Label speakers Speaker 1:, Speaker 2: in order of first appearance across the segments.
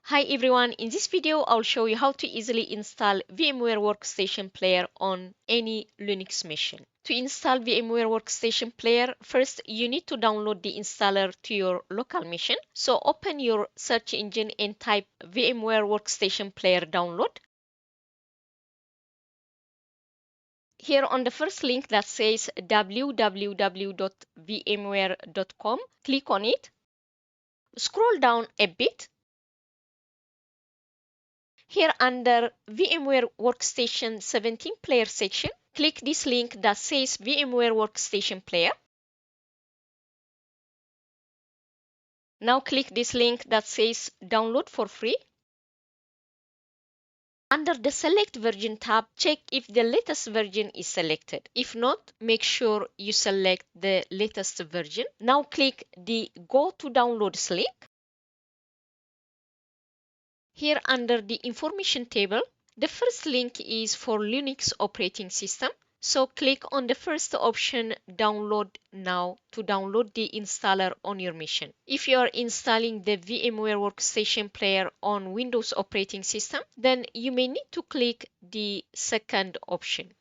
Speaker 1: Hi everyone, in this video I'll show you how to easily install VMware Workstation Player on any Linux machine. To install VMware Workstation Player, first you need to download the installer to your local machine. So open your search engine and type VMware Workstation Player download. Here on the first link that says www.vmware.com, click on it. Scroll down a bit. Here under VMware Workstation 17 Player section, click this link that says VMware Workstation Player. Now click this link that says Download for free. Under the Select Version tab, check if the latest version is selected. If not, make sure you select the latest version. Now click the Go to Downloads link. Here under the information table, the first link is for Linux operating system. So click on the first option, Download Now, to download the installer on your machine. If you are installing the VMware Workstation Player on Windows operating system, then you may need to click the second option.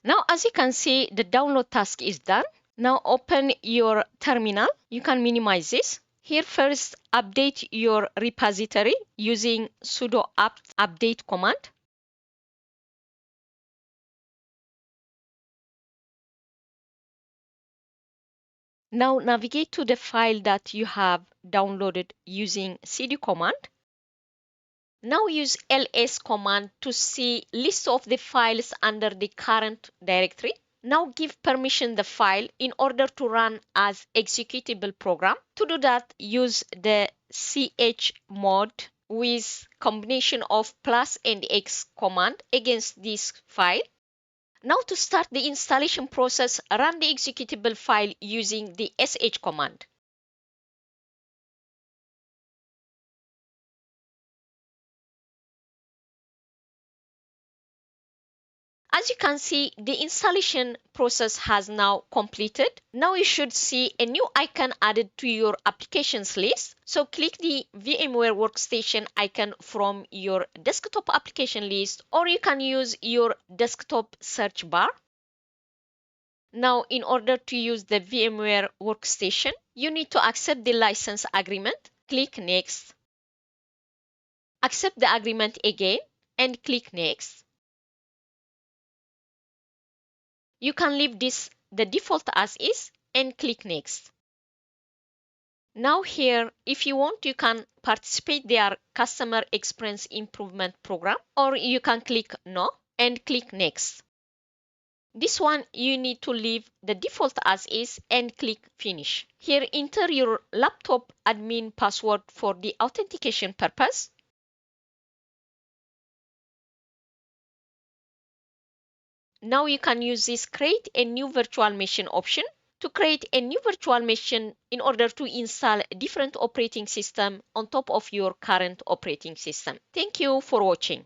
Speaker 1: Now, as you can see, the download task is done. Now open your terminal. You can minimize this. Here first, update your repository using sudo apt update command. Now navigate to the file that you have downloaded using cd command. Now use ls command to see list of the files under the current directory. Now give permission the file in order to run as executable program. To do that, use the chmod with combination of plus and x command against this file. Now to start the installation process, run the executable file using the sh command. As you can see, the installation process has now completed. Now you should see a new icon added to your applications list. So click the VMware Workstation icon from your desktop application list, or you can use your desktop search bar. Now, in order to use the VMware Workstation, you need to accept the license agreement. Click Next. Accept the agreement again and click Next. You can leave the default as is and click Next. Now here, if you want, you can participate their customer experience improvement program, or you can click No and click Next. This one, you need to leave the default as is and click Finish. Here, enter your laptop admin password for the authentication purpose. Now you can use this Create a New Virtual Machine option to create a new virtual machine in order to install a different operating system on top of your current operating system. Thank you for watching.